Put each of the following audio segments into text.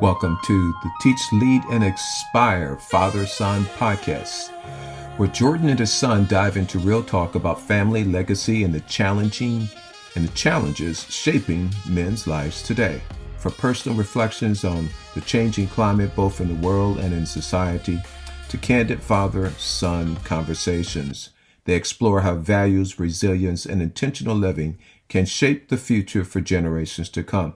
Welcome to the Teach, Lead, and Expire Father-Son podcast, where Jordan and his son dive into real talk about family, legacy, and the challenges shaping men's lives today. From personal reflections on the changing climate both in the world and in society, to candid father-son conversations, they explore how values, resilience, and intentional living can shape the future for generations to come.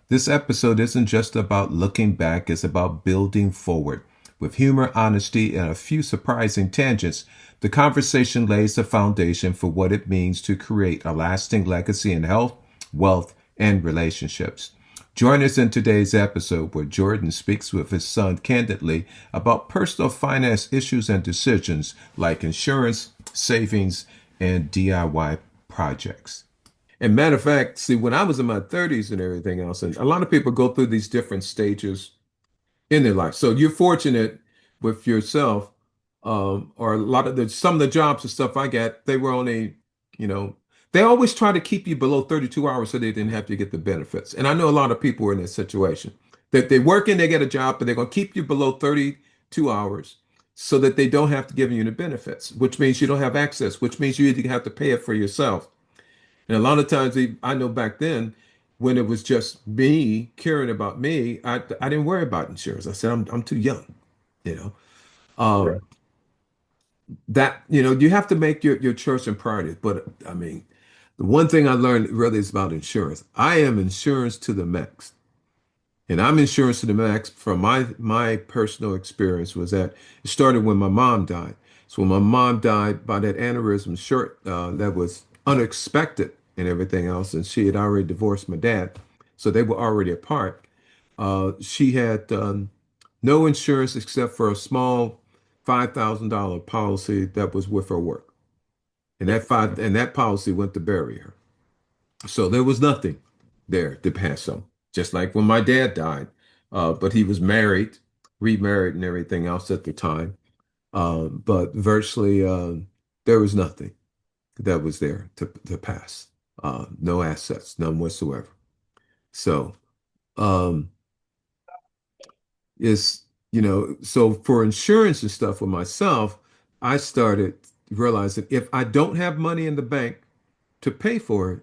This episode isn't just about looking back, it's about building forward. With humor, honesty, and a few surprising tangents, the conversation lays the foundation for what it means to create a lasting legacy in health, wealth, and relationships. Join us in today's episode where Jordan speaks with his son candidly about personal finance issues and decisions like insurance, savings, and DIY projects. And matter of fact, see, when I was in my 30s and everything else, and a lot of people go through these different stages in their life. So you're fortunate with yourself, or a lot of some of the jobs and stuff I got, they were only, they always try to keep you below 32 hours so they didn't have to get the benefits. And I know a lot of people are in this situation that they work and they get a job, but they're going to keep you below 32 hours so that they don't have to give you the benefits, which means you don't have access, which means you either have to pay it for yourself. And a lot of times, I know back then, when it was just me caring about me, I didn't worry about insurance. I said, I'm too young, you know. Um, Right. you have to make your choice and priorities. But I mean, the one thing I learned really is about insurance. I am insurance to the max. And I'm insurance to the max from my personal experience was that it started when my mom died. So when my mom died by that aneurysm short, that was unexpected and everything else, and she had already divorced my dad, so they were already apart. She had no insurance except for a small $5,000 policy that was with her work, and that policy went to bury her. So there was nothing there to pass on. Just like when my dad died, but he was married, remarried, and everything else at the time. But virtually, there was nothing that was there to pass. No assets, none whatsoever. So, um, so for insurance and stuff with myself, I started realizing if I don't have money in the bank to pay for it,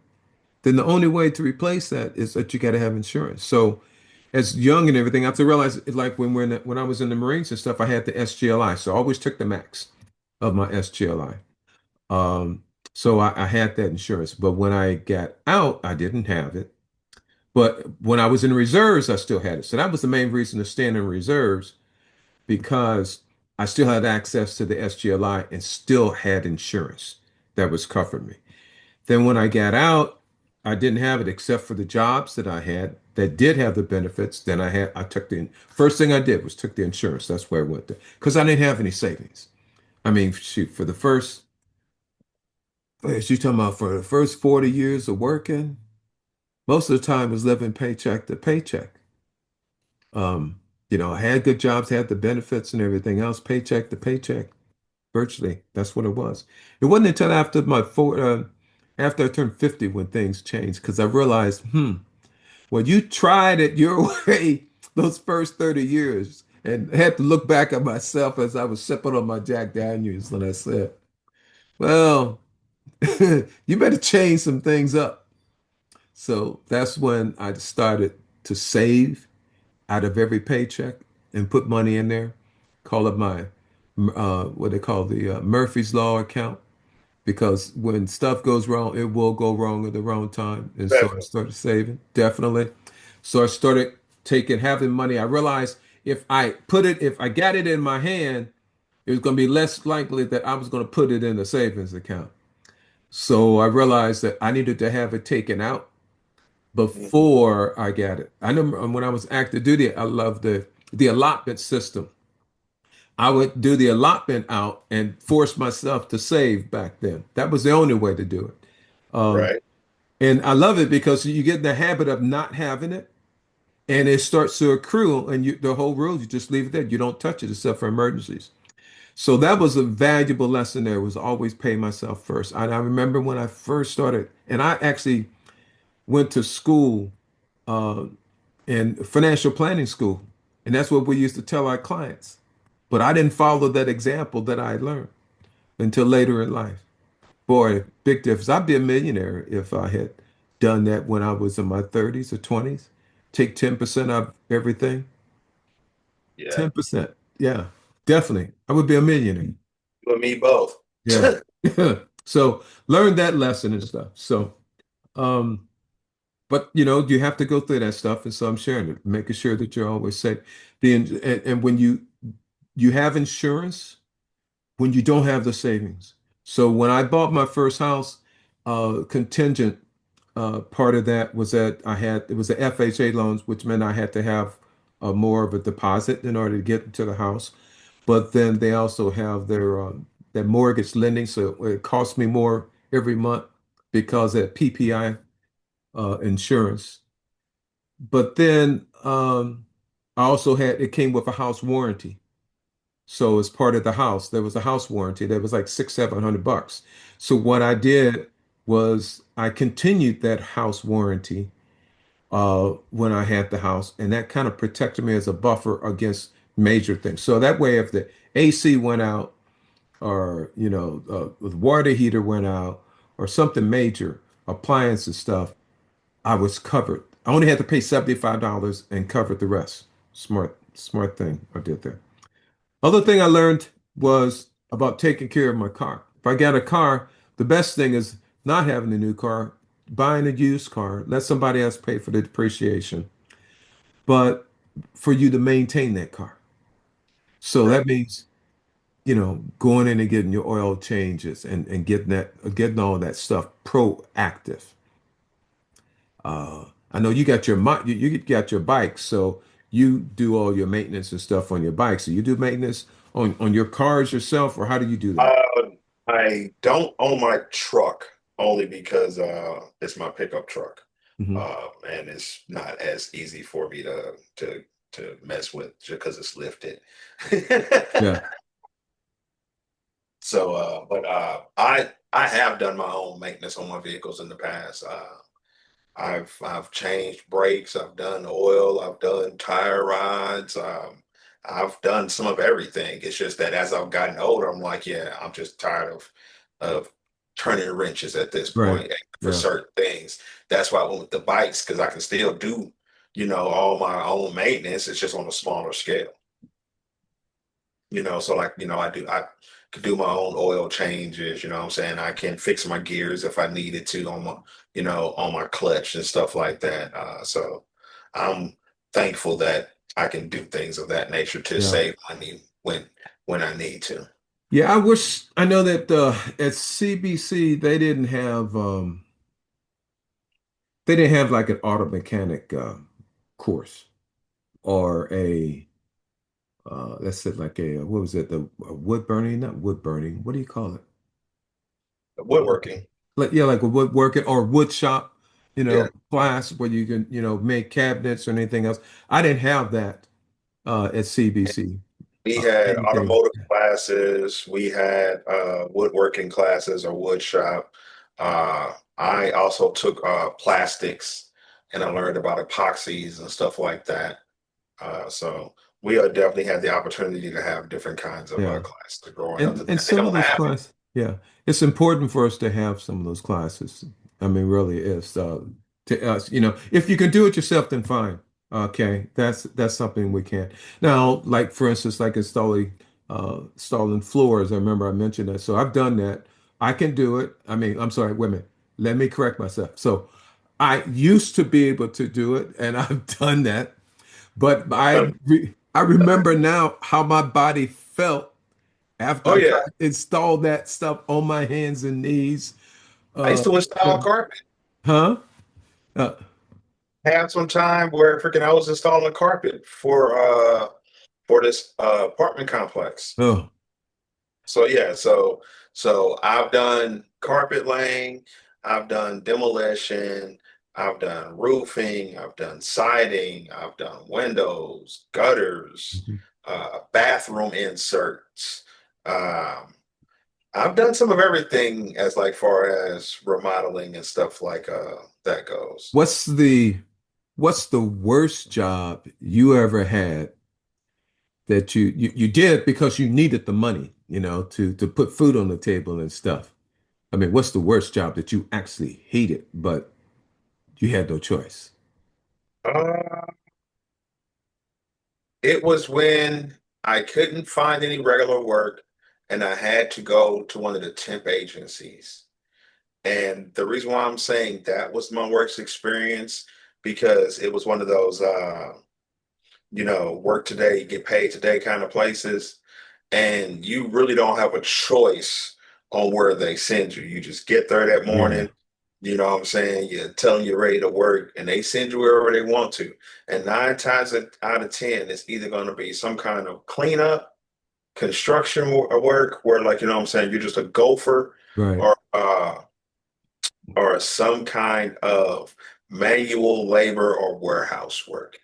then the only way to replace that is that you got to have insurance. So as young and everything, I have to realize like when I was in the Marines and stuff, I had the SGLI. So I always took the max of my SGLI. So I had that insurance. But when I got out, I didn't have it. But when I was in reserves, I still had it. So that was the main reason to stand in reserves because I still had access to the SGLI and still had insurance that was covering me. Then when I got out, I didn't have it except for the jobs that I had that did have the benefits. Then I took the first thing I did was took the insurance. That's where I went to because I didn't have any savings. I mean, shoot, for the first, as you talking about for the first 40 years of working, most of the time was living paycheck to paycheck. I had good jobs, had the benefits and everything else, paycheck to paycheck. Virtually, that's what it was. It wasn't until after I turned 50 when things changed because I realized, well, you tried it your way those first 30 years and had to look back at myself as I was sipping on my Jack Daniels and I said, well, you better change some things up. So that's when I started to save out of every paycheck and put money in there, call it my what they call the Murphy's Law account. Because when stuff goes wrong, it will go wrong at the wrong time. And so I Definitely. started saving, definitely. So I started having money. I realized if I got it in my hand, it was going to be less likely that I was going to put it in a savings account. So I realized that I needed to have it taken out Mhm. before I got it. I know when I was active duty, I loved the allotment system. I would do the allotment out and force myself to save back then. That was the only way to do it. Right. And I love it because you get in the habit of not having it and it starts to accrue and the whole rule, you just leave it there. You don't touch it except for emergencies. So that was a valuable lesson there was always pay myself first. I remember when I first started, and I actually went to school in financial planning school. And that's what we used to tell our clients. But I didn't follow that example that I learned until later in life. Boy, big difference. I'd be a millionaire if I had done that when I was in my 30s or 20s. Take 10% of everything. Yeah. 10%. Yeah, definitely. I would be a millionaire. You and me both. Yeah. So learn that lesson and stuff. So, um, but you have to go through that stuff. And so I'm sharing it, making sure that you're always safe. And when you have insurance, when you don't have the savings. So when I bought my first house, contingent part of that was that it was the FHA loans, which meant I had to have more of a deposit in order to get into the house. But then they also have their mortgage lending, so it costs me more every month because of PPI insurance. But then I also it came with a house warranty. So as part of the house, there was a house warranty that was like $600-700. So what I did was I continued that house warranty when I had the house, and that kind of protected me as a buffer against major things. So that way, if the AC went out, or the water heater went out, or something major, appliances stuff, I was covered. I only had to pay $75 and covered the rest. Smart thing I did there. Other thing I learned was about taking care of my car. If I got a car, the best thing is not having a new car, buying a used car, let somebody else pay for the depreciation, but for you to maintain that car. So Right. that means, going in and getting your oil changes and getting all that stuff proactive. I know you got your bike, so you do all your maintenance and stuff on your bike. So you do maintenance on your cars yourself, or how do you do that? Uh, I don't own my truck only because it's my pickup truck. Hmm. And it's not as easy for me to mess with just because it's lifted. Yeah, So, but I have done my own maintenance on my vehicles in the past. I've changed brakes, I've done oil, I've done tire rods, I've done some of everything. It's just that as I've gotten older, I'm like, yeah, I'm just tired of turning wrenches at this right. point for Yeah, certain things. That's why I went with the bikes because I can still do, all my own maintenance. It's just on a smaller scale. So like, I could do my own oil changes, you know what I'm saying? I can fix my gears if I needed to on my clutch and stuff like that. So I'm thankful that I can do things of that nature to yeah, save money when I need to. yeah. I know that at CBC they didn't have like an auto mechanic course or a let's say like a what was it, the wood burning, not wood burning, what do you call it? Woodworking. Like, yeah, like a woodworking or wood shop, Yeah. class where you can make cabinets or anything else. I didn't have that at CBC. We had Anything. automotive classes, we had woodworking classes or wood shop. I also took plastics and I learned about epoxies and stuff like that. So we definitely had the opportunity to have different kinds of Yeah. classes growing up. And They some of don't those have it. classes, yeah, it's important for us to have some of those classes. I mean, really is. To us, if you can do it yourself, then fine. Okay, that's something we can. Now, like for instance, like installing floors. I remember I mentioned that. So I've done that. I can do it. I mean, I'm sorry, wait a minute. Let me correct myself. So I used to be able to do it, and I've done that. But I remember now how my body felt after Oh I yeah, tried to install that stuff on my hands and knees. I used Uh, to install carpet. huh? Uh, I had some time where freaking I was installing carpet for this apartment complex. oh, So yeah, so I've done carpet laying, I've done demolition, I've done roofing, I've done siding, I've done windows, gutters, mhm. bathroom inserts. Um, I've done some of everything as like far as remodeling and stuff like that goes. What's the what's the worst job you ever had that you did because you needed the money, to put food on the table and stuff? I mean, what's the worst job that you actually hated, but you had no choice? Uh, it was when I couldn't find any regular work and I had to go to one of the temp agencies. And the reason why I'm saying that was my worst experience because it was one of those work today, get paid today kind of places. And you really don't have a choice on where they send you. You just get there that Yeah, morning, you know what I'm saying? You tell them you're ready to work and they send you wherever they want to. And nine times out of 10, it's either going to be some kind of cleanup, construction work where like, you know what I'm saying? You're just a gopher right. or some kind of manual labor or warehouse work.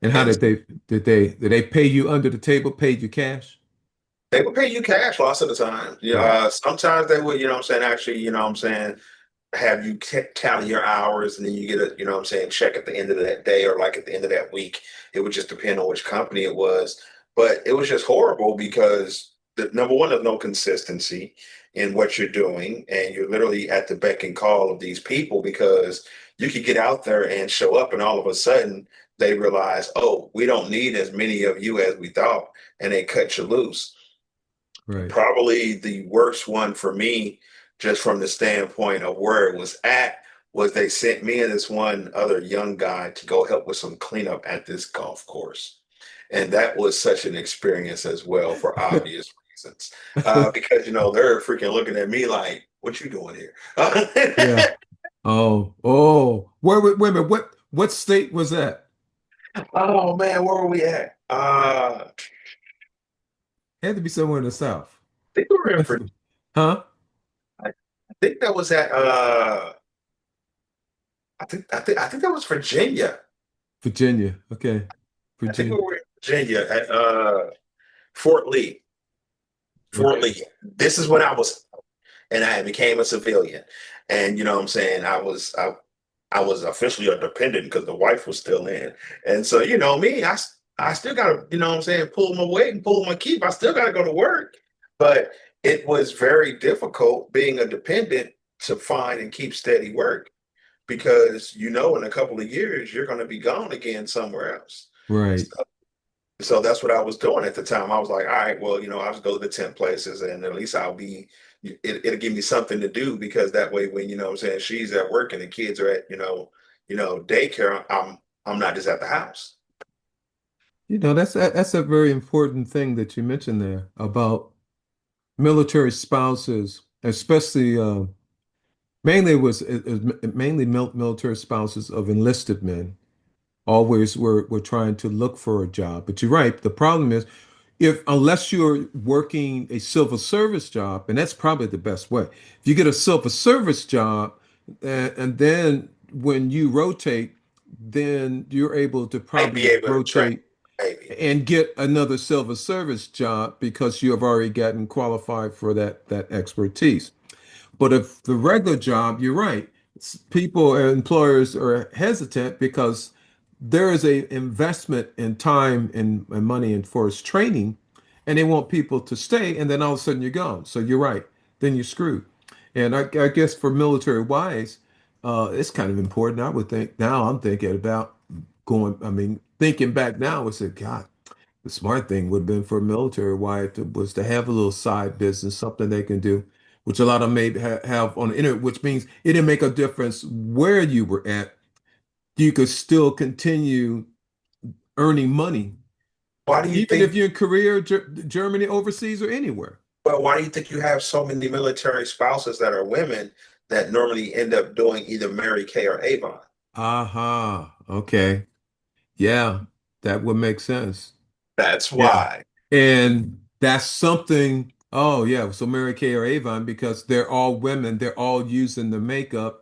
And how And did they pay you under the table, paid you cash? they would pay you cash lots of the time. Yeah, Right. sometimes they would, you know what I'm saying, actually, you know what I'm saying, have you tally your hours and then you get a, you know what I'm saying, check at the end of that day or like at the end of that week. It would just depend on which company it was. But it was just horrible because the number one, there's no consistency in what you're doing. And you're literally at the beck and call of these people because you could get out there and show up and all of a sudden they realize, oh, we don't need as many of you as we thought, and they cut you loose. Right. Probably the worst one for me, just from the standpoint of where it was at, was they sent me and this one other young guy to go help with some cleanup at this golf course. And that was such an experience as well for obvious reasons. Because, they're freaking looking at me like, what you doing here? Yeah. Oh. Wait a minute. What state was that? Oh man, where were we at? It had to be somewhere in the South. I think we were in Huh? I think that was at I think that was Virginia. Virginia. Okay. I think we Virginia. were in Virginia at Fort Lee. Fort Okay. Lee. This is when I was and I became a civilian. And you know what I'm saying? I was officially a dependent because the wife was still in. And so, you know me, I still gotta, you know what I'm saying, pull my weight and pull my keep. I still gotta go to work. But it was very difficult being a dependent to find and keep steady work because in a couple of years you're gonna be gone again somewhere else. Right. So that's what I was doing at the time. I was like, all right, well, I'll just go to the 10 places and at least it'll give me something to do because that way when, you know what I'm saying, she's at work and the kids are at, daycare, I'm not just at the house. That's a very important thing that you mentioned there about military spouses, especially mainly mainly military spouses of enlisted men. Always were trying to look for a job. But you're right. The problem is if unless you're working a civil service job, and that's probably the best way. If you get a civil service job, and then when you rotate, then you're able to Might be probably able to track, rotate maybe. and get another civil service job because you have already gotten qualified for that expertise. But if the regular job, you're right, people and employers are hesitant because there is a investment in time and money and for its training, and they want people to stay, and then all of a sudden you're gone. So you're right, then you're screwed. And I guess for military wise, it's kind of important. I would think now I'm thinking about going. I mean, thinking back now, I said, God, the smart thing would have been for a military wife was to have a little side business, something they can do, which a lot of them may have on the internet, which means it didn't make a difference where you were at. You could still continue earning money, Why do you even if think, you're in Korea, Germany, overseas, or anywhere. why do you think you have so many military spouses that are women that normally end up doing either Mary Kay or Avon? Aha. Okay. Yeah, that would make sense. That's Yeah. why. And that's something. Oh, yeah. So Mary Kay or Avon, because they're all women, they're all using the makeup.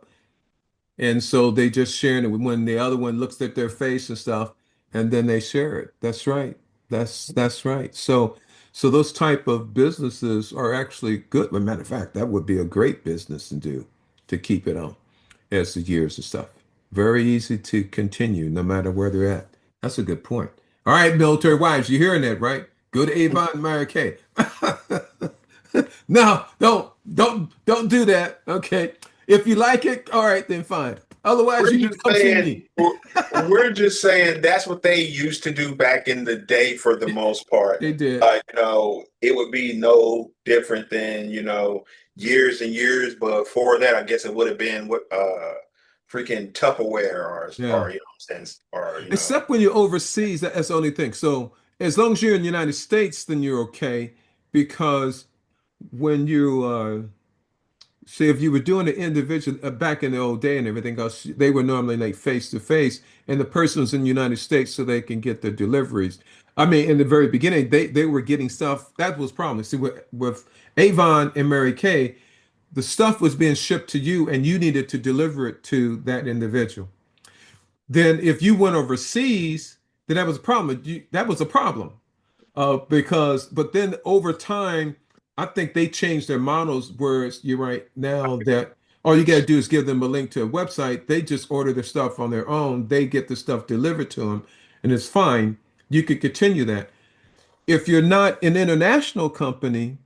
And so they just sharing it when the other one looks at their face and stuff, and then they share it. That's right. That's right. So those type of businesses are actually good. As a matter of fact, that would be a great business to do to keep it on as the years and stuff. Very easy to continue no matter where they're at. That's a good point. All right, military wives, you're hearing that, right? Go to Avon and Mary Kay. No, don't do that. Okay. If you like it, all right, then fine. Otherwise, We're you need just to come see saying me. we're just saying that's what they used to do back in the day for the most part. They did. It would be no different than, years and years before that. I guess it would have been what freaking Tupperware Yeah. or sense or Except when you're overseas, that's the only thing. So as long as you're in the United States, then you're okay. Because when you see, if you were doing it individual back in the old day and everything else, they were normally like face to face, and the person was in the United States so they can get the deliveries. I mean, in the very beginning, they were getting stuff that was promised. See, with Avon and Mary Kay, the stuff was being shipped to you, and you needed to deliver it to that individual. Then, if you went overseas, then that was a problem. That was a problem because but then over time, I think they changed their models where you're right now that all you got to do is give them a link to a website. They just order their stuff on their own. They get the stuff delivered to them, and it's fine. You could continue that. If you're not an international company,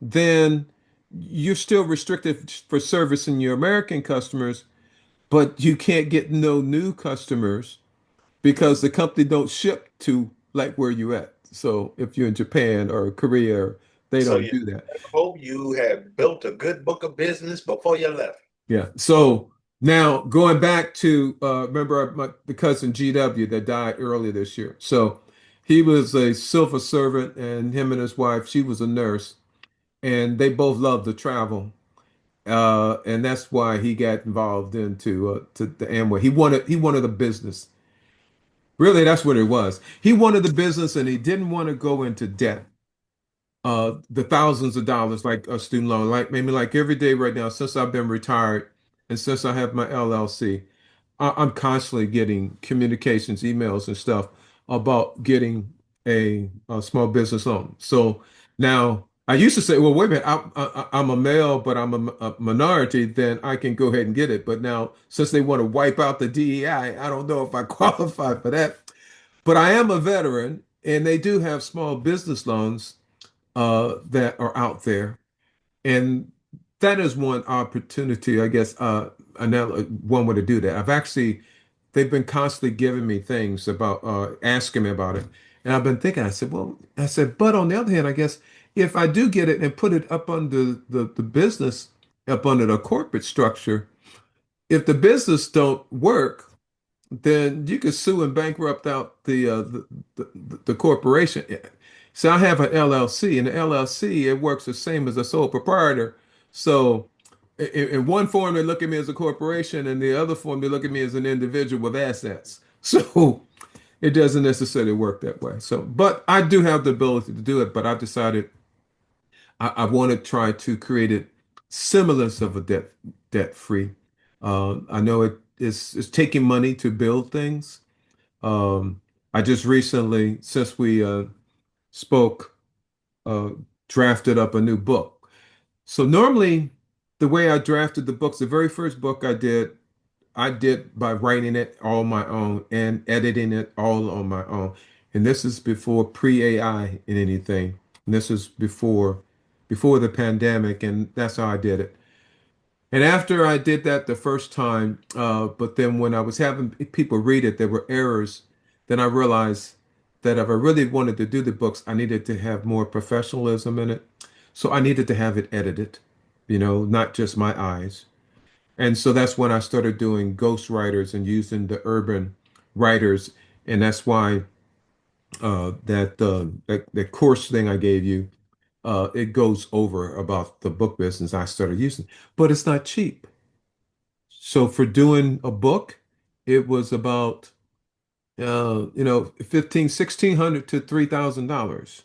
then you're still restricted for servicing your American customers, but you can't get no new customers because the company don't ship to like where you at. So if you're in Japan or Korea, they so don't you do that. hope you have built a good book of business before you left. Yeah. So now going back to remember the cousin GW that died earlier this year. So he was a civil servant, and him and his wife, she was a nurse, and they both loved to travel. And that's why he got involved into to the Amway. He wanted a business. Really, that's what it was. He wanted the business, and he didn't want to go into debt. The thousands of dollars like a student loan, like maybe like every day right now since I've been retired and since I have my LLC, I'm constantly getting communications, emails, and stuff about getting a small business loan. So now I used to say, well, wait a minute, I'm a male, but I'm a minority, then I can go ahead and get it. But now, since they want to wipe out the DEI, I don't know if I qualify for that. But I am a veteran, and they do have small business loans that are out there. And that is one opportunity, I guess, one way to do that. They've been constantly giving me things about, asking me about it. And I've been thinking, I said, but on the other hand, I guess if I do get it and put it up under the business, up under the corporate structure, if the business don't work, then you could sue and bankrupt out the corporation. So I have an LLC, and the LLC it works the same as a sole proprietor. So in one form they look at me as a corporation, and the other form they look at me as an individual with assets. So it doesn't necessarily work that way. So, but I do have the ability to do it. But I've decided I want to try to create it semblance of a debt free. I know it's taking money to build things. Um, I just recently, since we spoke, uh, drafted up a new book. So normally, the way I drafted the books, the very first book I did by writing it all on my own and editing it all on my own. And this is before pre-AI and anything. And this is before the pandemic, and that's how I did it. And after I did that the first time, but then when I was having people read it, there were errors. Then I realized that if I really wanted to do the books, I needed to have more professionalism in it. So I needed to have it edited, not just my eyes. And so that's when I started doing ghost writers and using the urban writers. And that's why that course thing I gave you, it goes over about the book business I started using, but it's not cheap. So for doing a book, it was about 1,600 to $3,000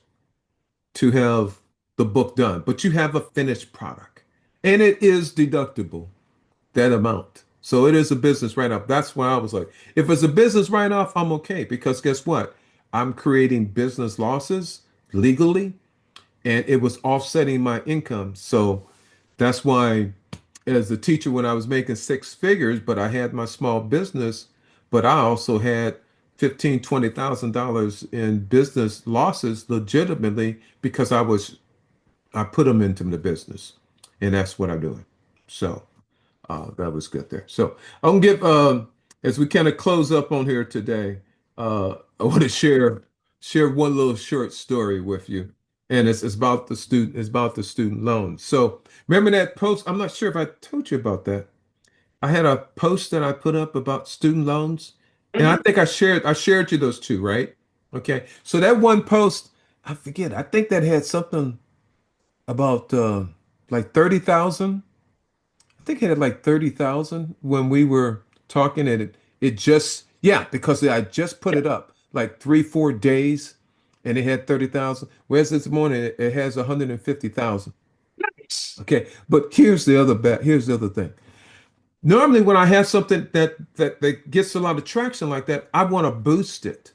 to have the book done, but you have a finished product and it is deductible, that amount. So it is a business write-off. That's why I was like, if it's a business write-off, I'm okay because guess what? I'm creating business losses legally and it was offsetting my income. So that's why as a teacher when I was making six figures, but I had my small business, but I also had 15, $20,000 in business losses legitimately because I put them into the business, and that's what I'm doing. So that was good there. So I'm gonna give as we kind of close up on here today, I want to share one little short story with you, and it's about the student loan. So remember that post? I'm not sure if I told you about that. I had a post that I put up about student loans, and I Mhm. think I shared you those two, right? Okay. So that one post, I forget. I think that had something about like 30,000. I think it had like 30,000 when we were talking, and it just, yeah, because I just put it up like 3, 4 days, and it had 30,000. Whereas this morning it has 150,000. Nice. Okay, but here's the other thing. Normally when I have something that gets a lot of traction like that, I want to boost it.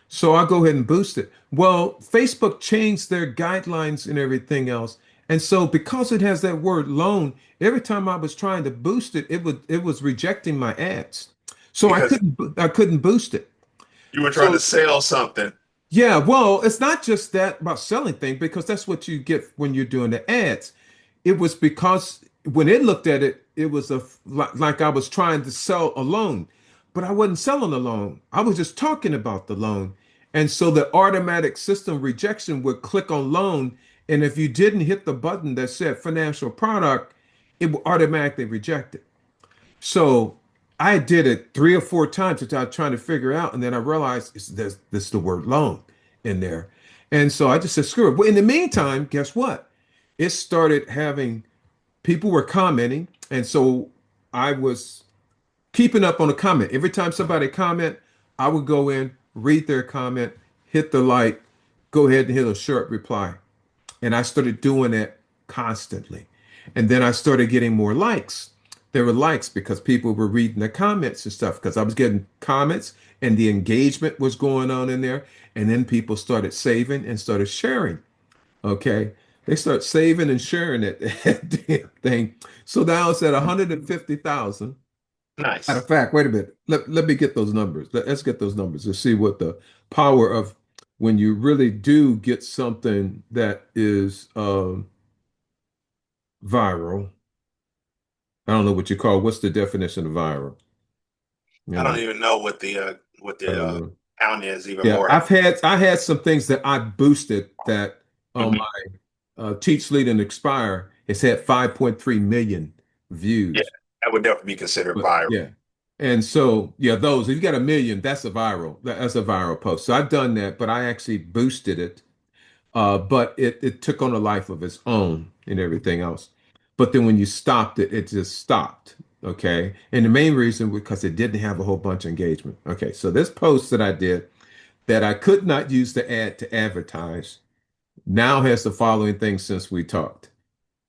So I'll go ahead and boost it. Well, Facebook changed their guidelines and everything else. And so because it has that word loan, every time I was trying to boost it, it was rejecting my ads. So I Because couldn't boost it. you were trying to So sell something. yeah, well, it's not just that about selling things because that's what you get when you're doing the ads. It was because when it looked at it, it was like I was trying to sell a loan, but I wasn't selling a loan. I was just talking about the loan. And so the automatic system rejection would click on loan. And if you didn't hit the button that said financial product, it would automatically reject it. So I did it 3 or 4 times which I was trying to figure out, and then I realized there's the word loan in there. And so I just said, screw it. But in the meantime, guess what? It started having people were commenting, and so I was keeping up on the comment. Every time somebody comment, I would go in, read their comment, hit the like, go ahead and hit a short reply. And I started doing it constantly. And then I started getting more likes. There were likes because people were reading the comments and stuff because I was getting comments and the engagement was going on in there. And then people started saving and started sharing. Okay. They start saving and sharing it damn thing. So now it's at 150,000. Matter Nice. of fact, wait a minute. Let me get those numbers. Let's get those numbers to see what the power of when you really do get something that is viral. I don't know what you call what's the definition of viral? I You don't know, even know what I the don't know. count is even Yeah, more. I had some things that I boosted that on Mhm. my Teach Lead and Expire. It's had 5.3 million Yeah, views. that would definitely be considered But viral. yeah. And so, yeah, those, if you got a million, that's a viral post. So I've done that, but I actually boosted it. But it took on a life of its own and everything else. But then when you stopped it, it just stopped. Okay. And the main reason because it didn't have a whole bunch of engagement. Okay. So this post that I did that I could not use the ad to advertise now has the following things since we talked.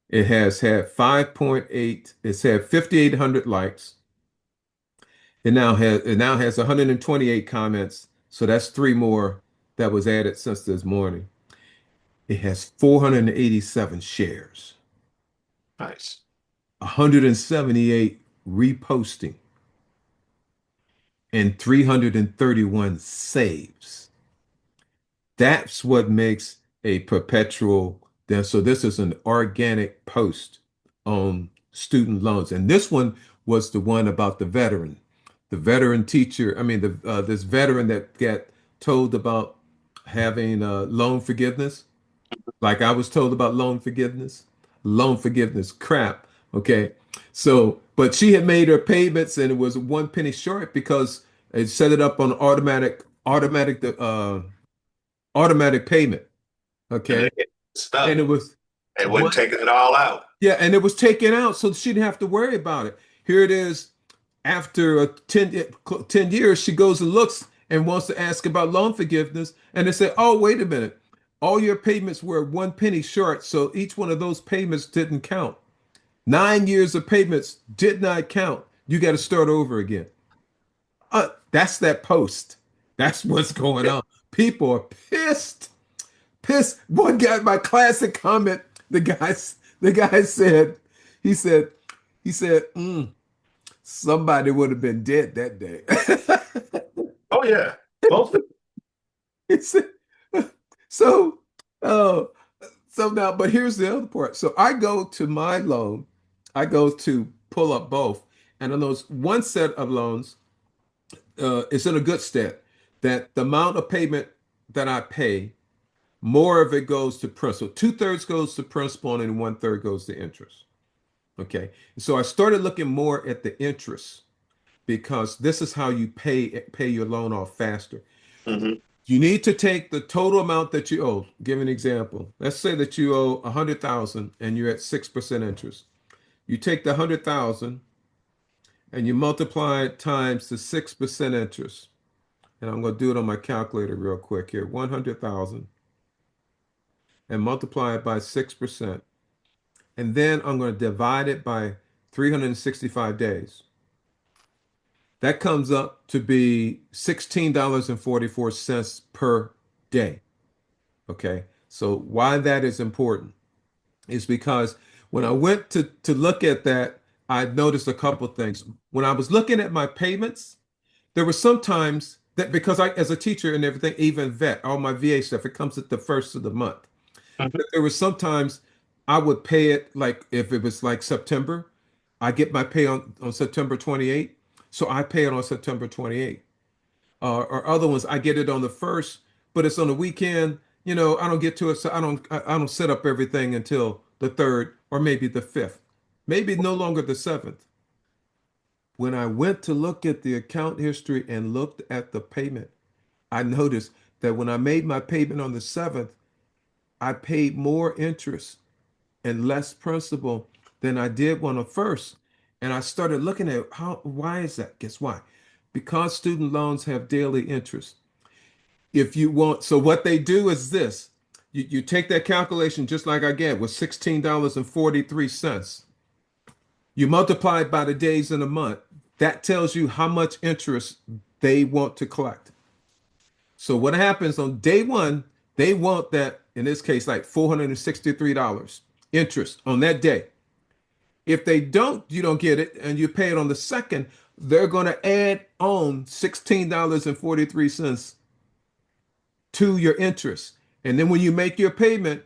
It has had 5.8, it's had 5,800 likes. It now has 128 comments. So that's three more that was added since this morning. It has 487 shares, Nice. 178 reposting, and 331 saves. That's what makes a perpetual. So this is an organic post on student loans, and this one was the one about the veteran teacher. I mean, this veteran that got told about having loan forgiveness. Like I was told about loan forgiveness crap. Okay. So, but she had made her payments and it was 1 penny short because it set it up on automatic payment. And Okay. it get And stuck. it was It wasn't one, taking it all out. yeah, and it was taken out so she didn't have to worry about it. Here it is after 10 years, she goes and looks and wants to ask about loan forgiveness. And they say, oh, wait a minute. All your payments were 1 penny short. So each one of those payments didn't count. 9 years of payments did not count. You got to start over again. That's that post. That's what's going on. People are pissed. Pissed. One guy, my classic comment, the guy said, he said, He said, somebody would have been dead that day. Oh yeah. Most He said, so, uh, so now, but here's the other part. So I go to my loan, I go to pull up both, and on those one set of loans, it's in a good state that the amount of payment that I pay, more of it goes to principal. Two-thirds goes to principal, and one-third goes to interest. Okay. So I started looking more at the interest because this is how you pay your loan off faster. Mhm. You need to take the total amount that you owe. Give an example. Let's say that you owe 100,000 and you're at 6% interest. You take the 100,000 and you multiply it times the 6% interest. And I'm going to do it on my calculator real quick here. 100,000 and multiply it by 6%. And then I'm going to divide it by 365 days. That comes up to be $16.44 per day. Okay. So why that is important is because when I went to look at that, I noticed a couple of things. When I was looking at my payments, there were sometimes that because I, as a teacher and everything, even vet, all my VA stuff, it comes at the first of the month. Mhm. But there was sometimes I would pay it like if it was like September, I get my pay on September 28th. So I pay it on September 28th. Or other ones, I get it on the first, but it's on the weekend. You know, I don't get to it, so I don't set up everything until the third or maybe the fifth, maybe no longer the seventh. When I went to look at the account history and looked at the payment, I noticed that when I made my payment on the seventh, I paid more interest and less principal than I did on the first. And I started looking at why is that? Guess why? Because student loans have daily interest. If you want, so what they do is this. You take that calculation just like I get with $16.43. You multiply it by the days in a month. That tells you how much interest they want to collect. So what happens on day one, they want that, in this case, like $463 interest on that day. If they don't, you don't get it, and you pay it on the second, they're going to add on $16.43 to your interest. And then when you make your payment,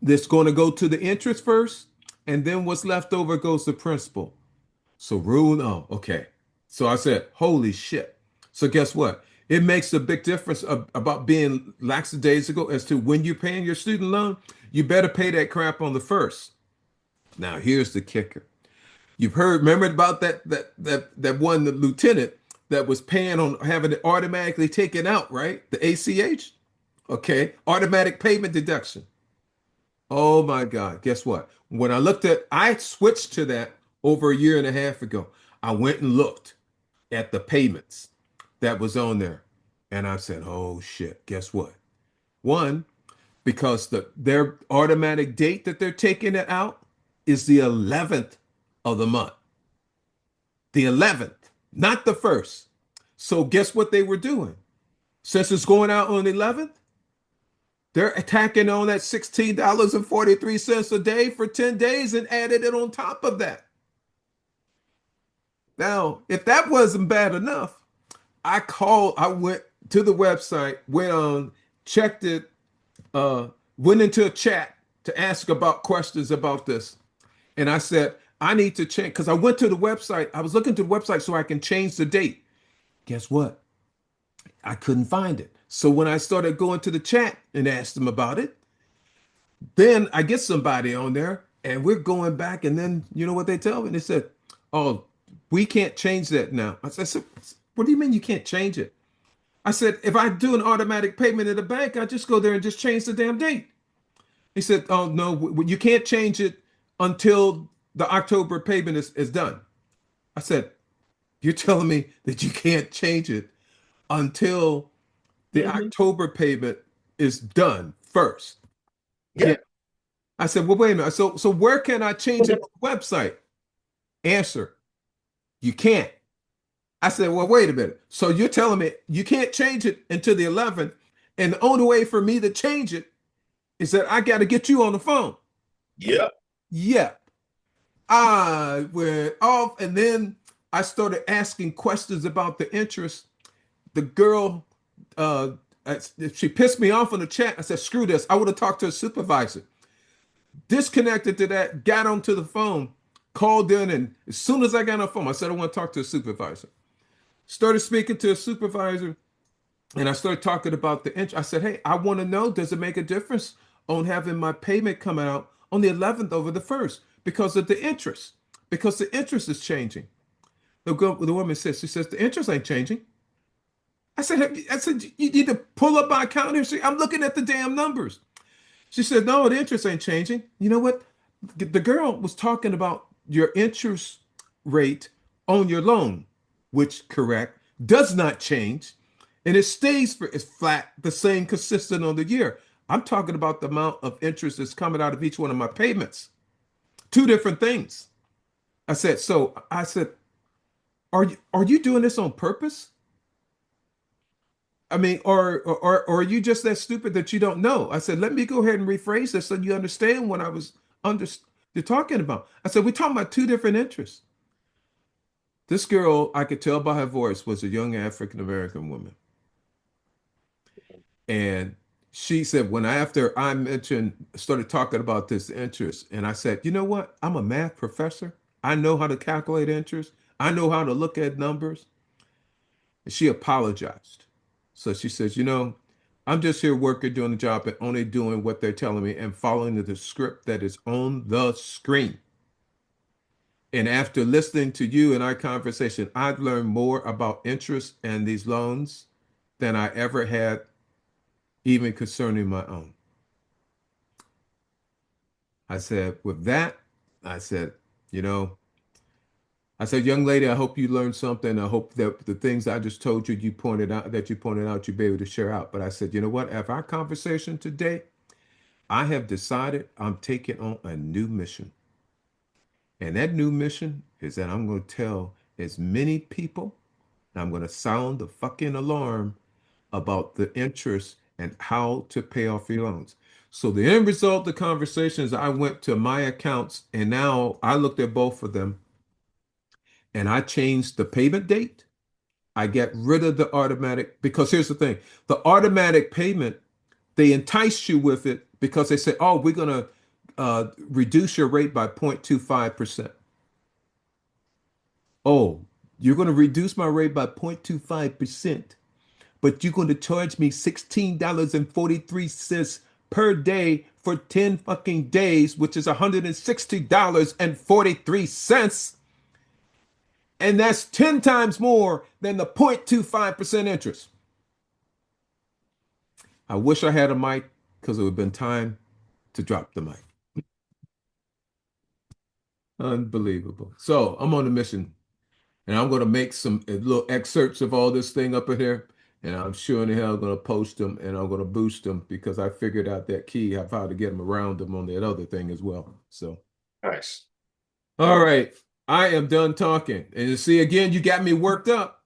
it's going to go to the interest first, and then what's left over goes to principal. So rule, oh, okay. So I said, holy shit. So guess what? It makes a big difference about being lackadaisical as to when you're paying your student loan. You better pay that crap on the first. Now here's the kicker. You've heard, remember about that one, the lieutenant that was paying on having it automatically taken out, right? The ACH. Okay, automatic payment deduction. Oh my God, guess what? When I looked at, I switched to that over a year and a half ago. I went and looked at the payments that was on there. And I said, oh shit, guess what? One, because their automatic date that they're taking it out is the 11th of the month. The 11th, not the first. So guess what they were doing? Since it's going out on the 11th, they're attacking on that $16.43 a day for 10 days and added it on top of that. Now, if that wasn't bad enough, I went to the website, went on, checked it, went into a chat to ask about questions about this. And I said, I need to change because I went to the website. I was looking to the website so I can change the date. Guess what? I couldn't find it. So when I started going to the chat and asked them about it, then I get somebody on there and we're going back. And then you know what they tell me? They said, oh, we can't change that now. I said, what do you mean you can't change it? I said, if I do an automatic payment at a bank, I just go there and just change the damn date. He said, oh, no, you can't change it until the October payment is done. I said, you're telling me that you can't change it until the Mhm. October payment is done first? Yeah. Yeah. I said, well, wait a minute. So where can I change it on the website? Answer, you can't. I said, well, wait a minute. So you're telling me you can't change it until the 11th, and the only way for me to change it is that I got to get you on the phone. Yeah. Yeah. I went off, and then I started asking questions about the interest. The girl, uh, she pissed me off in the chat. I said, screw this. I would have talked to a supervisor. Disconnected to that, got onto the phone, called in, and as soon as I got on the phone, I said, I want to talk to a supervisor. Started speaking to a supervisor, and I started talking about the interest. I said, hey, I want to know, does it make a difference on having my payment come out on the 11th over the 1st because of the interest? Because the interest is changing. The woman says, she says, the interest ain't changing. I said, you need to pull up my account here. I'm looking at the damn numbers. She said, no, the interest ain't changing. You know what? The girl was talking about your interest rate on your loan, which correct, does not change. And it stays for it's flat, the same consistent on the year. I'm talking about the amount of interest that's coming out of each one of my payments. Two different things. I said, are you doing this on purpose? I mean, or are you just that stupid that you don't know? I said, let me go ahead and rephrase this so you understand what I was under you're talking about. I said, we're talking about two different interests. This girl, I could tell by her voice, was a young African American woman. And she said, after I started talking about this interest, and I said, you know what? I'm a math professor. I know how to calculate interest. I know how to look at numbers. And she apologized. So she says, I'm just here working, doing the job, and only doing what they're telling me and following the script that is on the screen. And after listening to you and our conversation, I've learned more about interest and these loans than I ever had, even concerning my own. I said, with that, I said, you know, I said, young lady, I hope you learned something. I hope that the things I just told you, you pointed out, you'll be able to share out. But I said, you know what? After our conversation today, I have decided I'm taking on a new mission. And that new mission is that I'm going to tell as many people, and I'm going to sound the fucking alarm about the interest and how to pay off your loans. So the end result of the conversation is I went to my accounts and now I looked at both of them and I changed the payment date. I get rid of the automatic because here's the thing, the automatic payment, they entice you with it because they say, oh, we're going to reduce your rate by 0.25%. Oh, you're going to reduce my rate by 0.25%, but you're going to charge me $16.43 per day for 10 fucking days, which is $160.43. And that's 10 times more than the 0.25% interest. I wish I had a mic because it would have been time to drop the mic. Unbelievable. So I'm on a mission and I'm going to make some little excerpts of all this thing up in here. And I'm sure in the hell going to post them and I'm going to boost them because I figured out that key of how to get them around them on that other thing as well. So, Nice. all right. I am done talking. And you see, again, you got me worked up.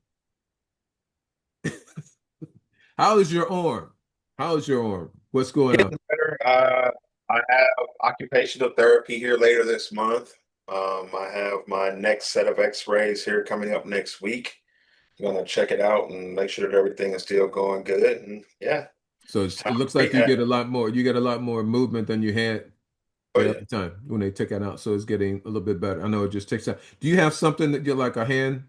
How is your arm? How is your arm? What's going on? Getting better. I have occupational therapy here later this month. I have my next set of x-rays here coming up next week. I'm gonna check it out and make sure that everything is still going good. And yeah, So it's it time looks for like you rehab. get a lot more. You get a lot more movement than you had Oh the yeah. other time when they took it out. So it's getting a little bit better. I know it just takes time. Do you have something that you're like a hand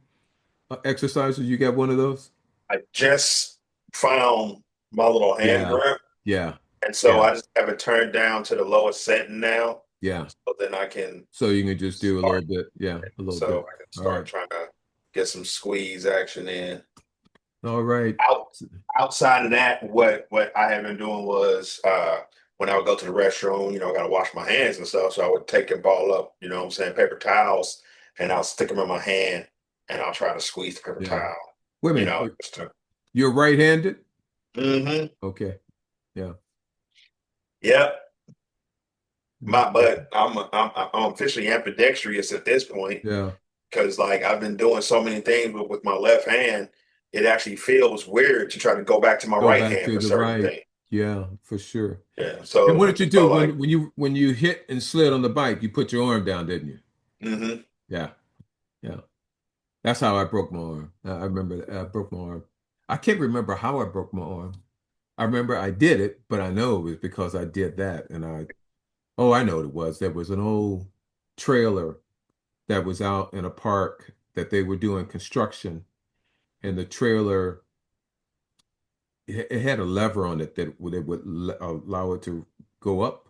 exercise? Or you got one of those? I just found my little hand Yeah, grip, yeah, and so yeah, I just have it turned down to the lowest setting now, yeah. so then I can So you can just do a little start. bit. Yeah, a little So bit. I can All right. start trying to get some squeeze action in. All right. Out outside of that, what I have been doing was when I would go to the restroom, I gotta wash my hands and stuff. So I would take and ball up, what I'm saying, paper towels, and I'll stick them in my hand and I'll try to squeeze the paper Yeah. towel, Wait a minute. just to You're right-handed? hmm Okay. Yeah. Yep. Okay. But I'm officially ambidextrous at this point Yeah. because like I've been doing so many things with my left hand, it actually feels weird to try to go back to my Go right back hand to for the certain right. things. Yeah, for sure. Yeah. And So what I did you just do felt like when you hit and slid on the bike? You put your arm down, didn't you? Hmm. Yeah, yeah. That's how I broke my arm. I remember that. I broke my arm. I can't remember how I broke my arm. I remember I did it, but I know it was because I did that. Oh, I know what it was. There was an old trailer that was out in a park that they were doing construction, and the trailer, it had a lever on it that would allow it to go up.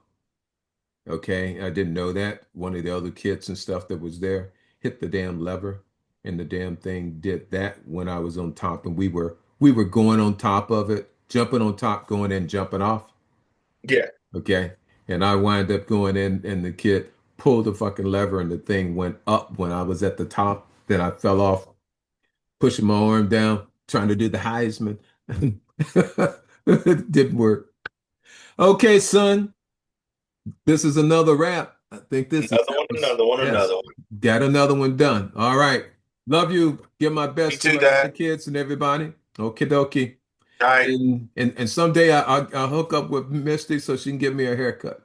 Okay, I didn't know that. One of the other kids and stuff that was there hit the damn lever, and the damn thing did that when I was on top, and we were going on top of it, jumping on top, going in, jumping off. Yeah. Okay, and I wind up going in, and the kid pulled the fucking lever, and the thing went up when I was at the top. Then I fell off, pushing my arm down, trying to do the Heisman. It didn't work. Okay, son. This is another wrap. I think this is Another one, another one, yes. another one. Got another one done. All right. Love you. Give my best You too, to the Dad. kids and everybody. Okie dokie. All right. And someday I'll hook up with Misty so she can give me a haircut.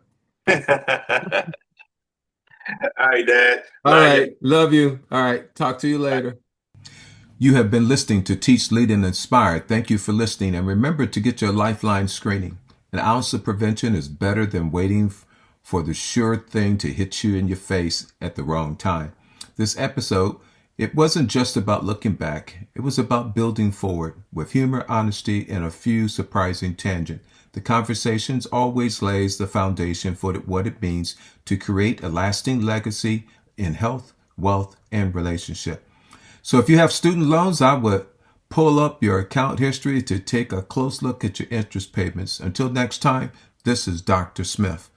All right, Dad. All Love right. you. Love you. All right. Talk to you later. You have been listening to Teach, Lead, and Inspire. Thank you for listening. And remember to get your Lifeline screening. An ounce of prevention is better than waiting for the sure thing to hit you in your face at the wrong time. This episode, it wasn't just about looking back. It was about building forward with humor, honesty, and a few surprising tangents. The conversations always lays the foundation for what it means to create a lasting legacy in health, wealth, and relationship. So if you have student loans, I would pull up your account history to take a close look at your interest payments. Until next time, this is Dr. Smith.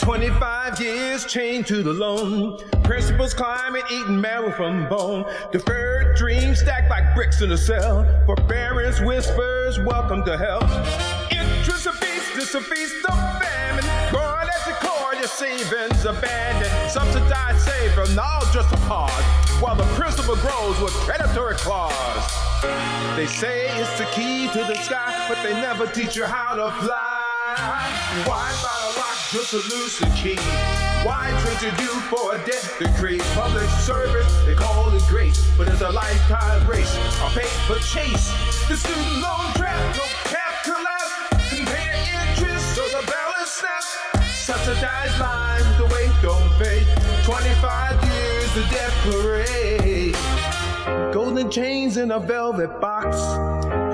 25 years chained to the loan. Principles climbing, eating marrow from bone. Deferred dreams stacked like bricks in a cell. Forbearance whispers, welcome to hell. Interest of feast, this a feast of famine. Guard at the core, your savings abandoned. Subsidized saving, all just a pause. While the principal grows with predatory claws. They say it's the key to the sky, but they never teach you how to fly. Why buy a lock just to lose the key? Why trade you for a debt decree? Public service, they call it grace, but it's a lifetime race, a paper chase. The student loan trap, no cap collapse, compare interest so the balance snaps. Subsidized lines, the wait don't fade. 25 years, the debt parade. Golden chains in a velvet box.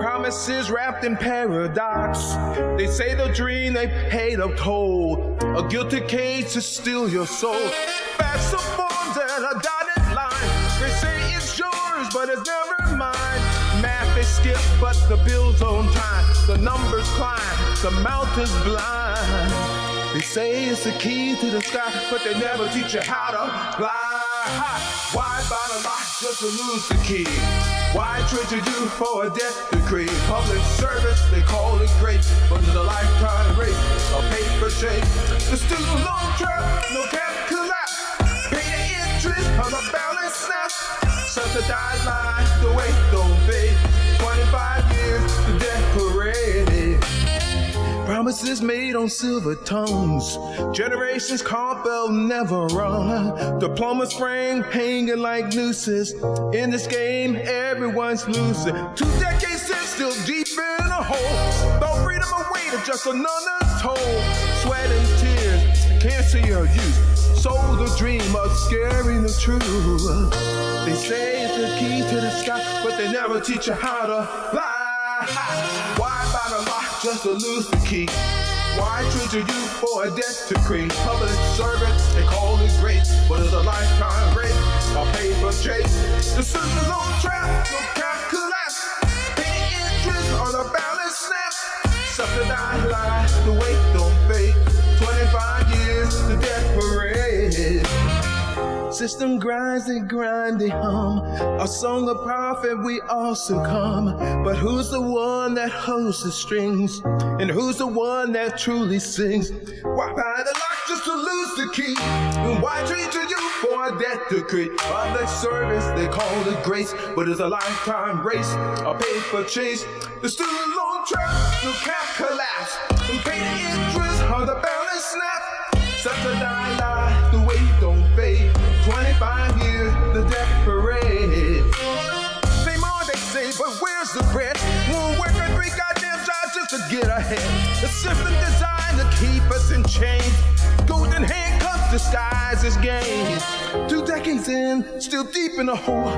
Promises wrapped in paradox. They say they'll dream, they paid a toll. A guilty cage to steal your soul. Facts of forms and a dotted line. They say it's yours, but it's never mine. Math they skip, but the bill's on time. The numbers climb, the mountains blind. They say it's the key to the sky, but they never teach you how to fly. Why buy the lock just to lose the key? Why trade you do for a debt decree? Public service, they call it great, but it's a lifetime race, a paper chase. The student loan trap, no cap collapse. Pay the interest on the balance snap. Subsidized line, the wait don't fade. 25 years, the debt parade. Promises made on silver tongues. Generations can't, they'll never run. Diplomas sprang, hanging like nooses. In this game, everyone's losing. 2 decades in, still deep in a hole. Throw freedom away to just another toll. Sweat and tears, can't see your youth. Sold the dream of scaring the truth. They say it's the key to the sky, but they never teach you how to fly. Why buy the lock just to lose the key? Why trade you for a debt decree? Public servant, they call it great, but it's a lifetime race, a paper chase. The student loan trap, no cap collapse. Pay interest on a balance snap. Subsidized lie, the wait don't fade. system grinds, they grind, they hum. A song of profit, we all succumb. But who's the one that holds the strings? And who's the one that truly sings? Why buy the lock just to lose the key? And why treat you for a debt decree? Public service, they call it grace, but it's a lifetime race, a paper chase. The student loan trap, no cap collapse, and pay the interest on the balance snap. Subsidized lie, the wait don't fade. 25 years, the death parade. Say more, they say, but where's the bread? We'll work for 3 goddamn jobs just to get ahead. The system designed to keep us in chains. Golden handcuffs disguise as gains. 2 decades in, still deep in the hole.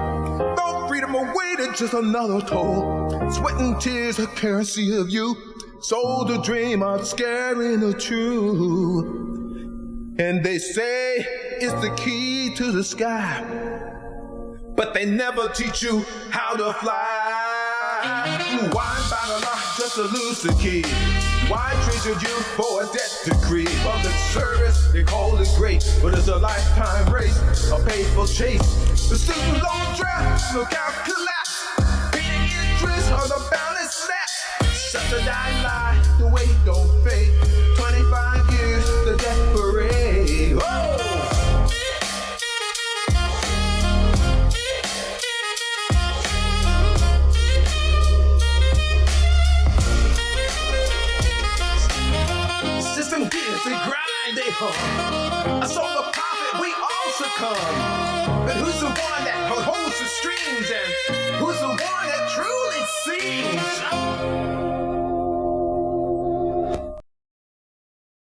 Thought freedom awaited just another toll. Sweat and tears, a currency of you. Sold a dream of scaring the truth. And they say it's the key to the sky, but they never teach you how to fly. Why buy the lock just to lose the key? Why treasure you for a debt decree? Public service, they call it great, but it's a lifetime race, a painful chase. The student loan trap, look out, collapse. Paying interest on the balance snap. Subsidized lie, the wait don't fade. 25 years, the death parade. Whoa! System gears, they grind, they hum. A soul of profit, we all succumb. But who's the one that holds the strings? And who's the one that truly sings?